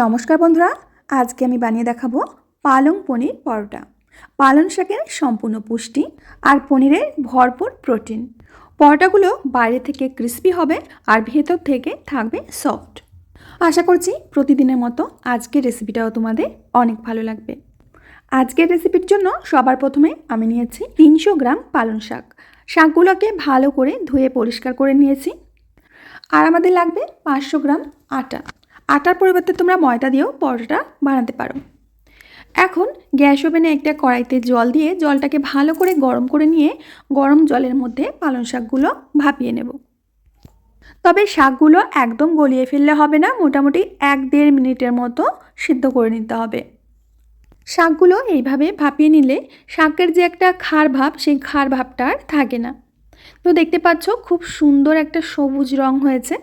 নমস্কার বন্ধুরা, আজকে আমি বানিয়ে দেখাবো পালং পনির পরোটা। পালং শাকের সম্পূর্ণ পুষ্টি আর পনিরের ভরপুর প্রোটিন। পরোটাগুলো বাইরে থেকে ক্রিস্পি হবে আর ভেতর থেকে থাকবে সফট। আশা করছি প্রতিদিনের মতো আজকের রেসিপিটাও তোমাদের অনেক ভালো লাগবে। আজকের রেসিপির জন্য সবার প্রথমে আমি নিয়েছি 300 গ্রাম পালং শাক। শাকগুলোকে ভালো করে ধুয়ে পরিষ্কার করে নিয়েছি। আর আমাদের লাগবে 500 গ্রাম আটা। আটার পরিবর্তে তোমরা ময়দা দিয়েও পরোটা বানাতে পারো। এখন গ্যাস ওভেনে একটা কড়াইতে জল দিয়ে জলটাকে ভালো করে গরম করে নিয়ে গরম জলের মধ্যে পালং শাকগুলো ভাপিয়ে নেব। তবে শাকগুলো একদম গলিয়ে ফেললে হবে না, মোটামুটি 1-1.5 মিনিটের মতো সিদ্ধ করে নিতে হবে। শাকগুলো এইভাবে ভাপিয়ে নিলে শাকের যে একটা খার ভাব, সেই খার ভাবটা আর থাকে না। তো দেখতে পাচ্ছ খুব সুন্দর একটা সবুজ রং হয়েছে।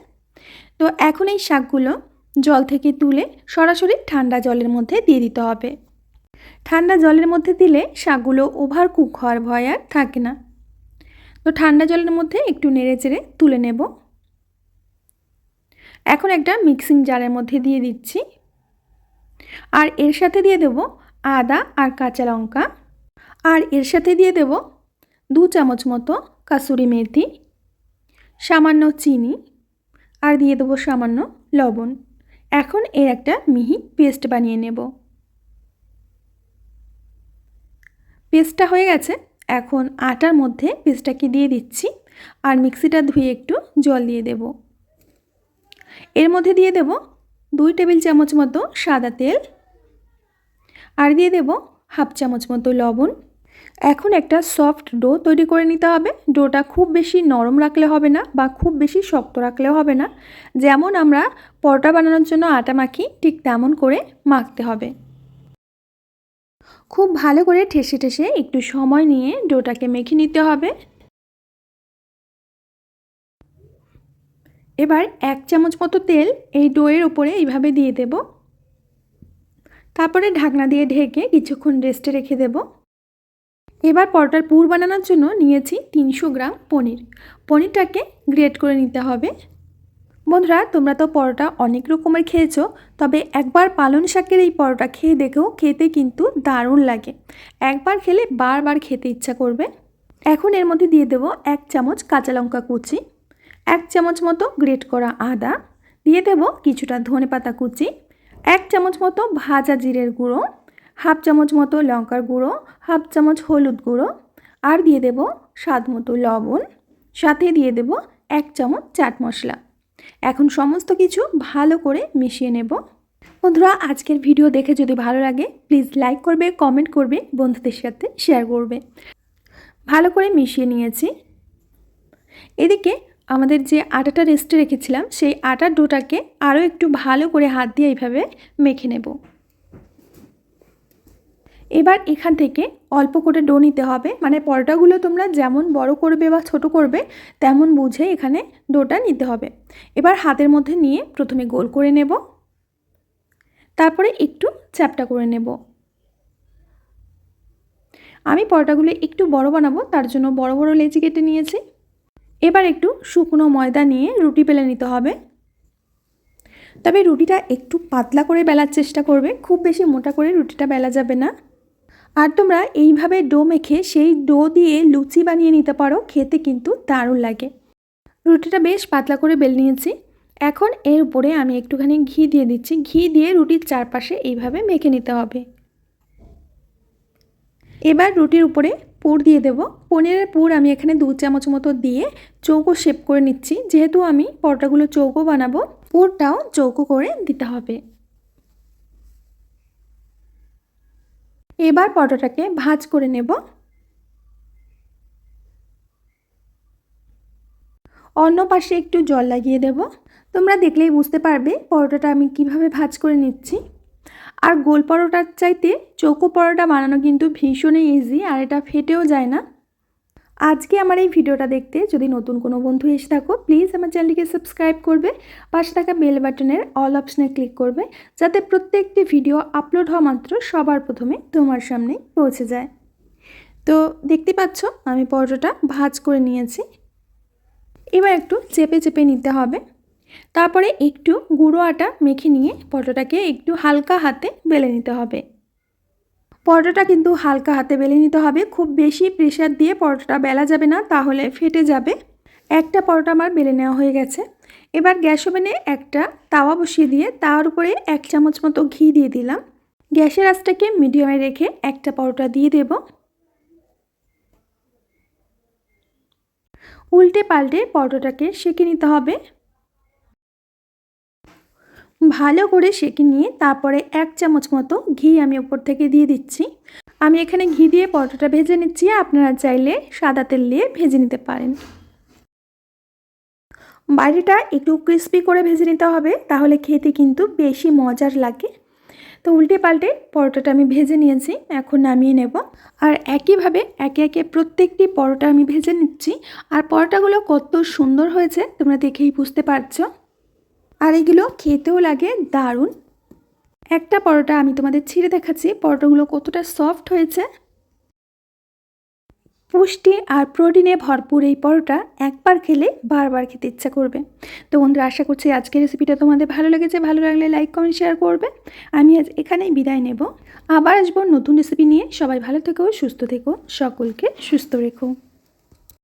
তো এখন এই শাকগুলো জল থেকে তুলে সরাসরি ঠান্ডা জলের মধ্যে দিয়ে দিতে হবে। ঠান্ডা জলের মধ্যে দিলে শাকগুলো ওভার কুক হওয়ার ভয় আর থাকে না। তো ঠান্ডা জলের মধ্যে একটু নেড়ে চেড়ে তুলে নেব। এখন একটা মিক্সিং জারের মধ্যে দিয়ে দিচ্ছি। আর এর সাথে দিয়ে দেব আদা আর কাঁচা লঙ্কা। আর এর সাথে দিয়ে দেব 2 চামচ মতো কাসুরি মেথি, সামান্য চিনি আর দিয়ে দেবো সামান্য লবণ। এখন এর একটা মিহি পেস্ট বানিয়ে নেব। পেস্টটা হয়ে গেছে। এখন আটার মধ্যে পেস্টটাকে দিয়ে দিচ্ছি আর মিক্সিটা ধুয়ে একটু জল দিয়ে দেব। এর মধ্যে দিয়ে দেব 2 টেবিল চামচ মতো সাদা তেল আর দিয়ে দেব 1/2 চামচ মতো লবণ। এখন একটা সফট ডো তৈরি করে নিতে হবে। ডোটা খুব বেশি নরম রাখলে হবে না বা খুব বেশি শক্ত রাখলেও হবে না। যেমন আমরা পরোটা বানানোর জন্য আটা মাখি ঠিক তেমন করে মাখতে হবে। খুব ভালো করে ঠেসে ঠেসে একটু সময় নিয়ে ডোটাকে মেখে নিতে হবে। এবার 1 চামচ মতো তেল এই ডোয়ের উপরে এইভাবে দিয়ে দেব। তারপরে ঢাকনা দিয়ে ঢেকে কিছুক্ষণ রেস্টে রেখে দেব। এবার পরোটার পুর বানানোর জন্য নিয়েছি 300 গ্রাম পনির। পনিরটাকে গ্রেট করে নিতে হবে। বন্ধুরা, তোমরা তো পরোটা অনেক রকমের খেয়েছো, তবে একবার পালং শাকের এই পরোটা খেয়ে দেখো, খেতে কিন্তু দারুণ লাগে। একবার খেলে বারবার খেতে ইচ্ছা করবে। এখন এর মধ্যে দিয়ে দেব 1 চামচ কাঁচা লঙ্কা কুচি, 1 চামচ মতো গ্রেট করা আদা, দিয়ে দেব কিছুটা ধনেপাতা কুচি, 1 চামচ মতো ভাজা জিরের গুঁড়ো, 1/2 চামচ মতো লঙ্কার গুঁড়ো, 1/2 চামচ হলুদ গুঁড়ো আর দিয়ে দেব স্বাদ মতো লবণ। সাথে দিয়ে দেব 1 চামচ চাট মশলা। এখন সমস্ত কিছু ভালো করে মিশিয়ে নেব। বন্ধুরা, আজকের ভিডিও দেখে যদি ভালো লাগে প্লিজ লাইক করবে, কমেন্ট করবে, বন্ধুদের সাথে শেয়ার করবে। ভালো করে মিশিয়ে নিয়েছি। এদিকে আমাদের যে আটাটা রেস্টে রেখেছিলাম সেই আটার ডোটাকে আরও একটু ভালো করে হাত দিয়ে এইভাবে মেখে নেব। এবার এখান থেকে অল্প করে ডো নিতে হবে, মানে পরোটাগুলো তোমরা যেমন বড় করবে বা ছোট করবে তেমন বুঝে এখানে ডোটা নিতে হবে। এবার হাতের মধ্যে নিয়ে প্রথমে গোল করে নেব, তারপরে একটু চ্যাপ্টা করে নেব। আমি পরোটাগুলো একটু বড় বানাবো, তার জন্য বড় বড় লেচি কেটে নিয়েছি। এবার একটু শুকনো ময়দা নিয়ে রুটি বেলে নিতে হবে। তবে রুটিটা একটু পাতলা করে বেলার চেষ্টা করবে, খুব বেশি মোটা করে রুটিটা বেলা যাবে না। আর তোমরা এইভাবে ডো মেখে সেই ডো দিয়ে লুচি বানিয়ে নিতে পারো, খেতে কিন্তু দারুণ লাগে। রুটিটা বেশ পাতলা করে বেলে নিয়েছি। এখন এর উপরে আমি একটুখানি ঘি দিয়ে দিচ্ছি। ঘি দিয়ে রুটির চারপাশে এইভাবে মেখে নিতে হবে। এবার রুটির উপরে পুর দিয়ে দেব। পনিরের পুর আমি এখানে 2 চামচ মতো দিয়ে চৌকো শেপ করে নিচ্ছি। যেহেতু আমি পরোটাগুলো চৌকো বানাবো, পুরটাও চৌকো করে দিতে হবে। এবার পরোটাটাকে ভাঁজ করে নেব। অন্য পাশে একটু জল লাগিয়ে দেব। তোমরা দেখলেই বুঝতে পারবে পরোটাটা আমি কিভাবে ভাঁজ করে নিচ্ছি। আর গোল পরোটার চাইতে চৌকো পরোটা বানানো কিন্তু ভীষণই ইজি, আর এটা ফেটেও যায় না। আজকে আমার এই ভিডিওটা দেখতে যদি নতুন কোনো বন্ধু এসে থাকো প্লিজ আমার চ্যানেলটিকে সাবস্ক্রাইব করবে, পাশে থাকা বেল বাটনের অল অপশনে ক্লিক করবে, যাতে প্রত্যেকটি ভিডিও আপলোড হওয়া মাত্র সবার প্রথমে তোমার সামনে পৌঁছে যায়। তো দেখতে পাচ্ছ আমি পরোটাটা ভাঁজ করে নিয়েছি। এবার একটু চেপে চেপে নিতে হবে। তারপরে একটু গুঁড়ো আটা মেখে নিয়ে পরোটাটাকে একটু হালকা হাতে বেলে নিতে হবে। পরোটাটা কিন্তু হালকা হাতে বেলে নিতে হবে, খুব বেশি প্রেসার দিয়ে পরোটাটা বেলা যাবে না, তাহলে ফেটে যাবে। একটা পরোটা আমার বেলে নেওয়া হয়ে গেছে। এবার গ্যাস ওভেনে একটা তাওয়া বসিয়ে দিয়ে তার উপরে 1 চামচ মতো ঘি দিয়ে দিলাম। গ্যাসের আঁচটাকে মিডিয়ামে রেখে একটা পরোটা দিয়ে দেব। উল্টে পাল্টে পরোটাটাকে সেঁকে নিতে হবে। ভালো করে সেঁকে নিয়ে তারপরে 1 চামচ মতো ঘি আমি উপর থেকে দিয়ে দিচ্ছি। আমি এখানে ঘি দিয়ে পরোটাটা ভেজে নিচ্ছি, আপনারা চাইলে সাদা তেল দিয়ে ভেজে নিতে পারেন। বাইরেটা একটু ক্রিস্পি করে ভেজে নিতে হবে, তাহলে খেতে কিন্তু বেশি মজার লাগে। তো উল্টে পাল্টে পরোটাটা আমি ভেজে নিয়েছি, এখন নামিয়ে নেব। আর একইভাবে একে একে প্রত্যেকটি পরোটা আমি ভেজে নিচ্ছি। আর পরোটাগুলো কত সুন্দর হয়েছে তোমরা দেখেই বুঝতে পারছো। আর এগুলো খেতেও লাগে দারুণ। একটা পরোটা আমি তোমাদের ছিঁড়ে দেখাচ্ছি পরোটাগুলো কতটা সফট হয়েছে। পুষ্টি আর প্রোটিনে ভরপুর এই পরোটা একবার খেলে বারবার খেতে ইচ্ছা করবে। তো বন্ধুরা, আশা করছি আজকের রেসিপিটা তোমাদের ভালো লেগেছে। ভালো লাগলে লাইক কমেন্ট শেয়ার করবে। আমি আজ এখানেই বিদায় নেব, আবার আসবো নতুন রেসিপি নিয়ে। সবাই ভালো থেকো, সুস্থ থেকো, সকলকে সুস্থ রেখো।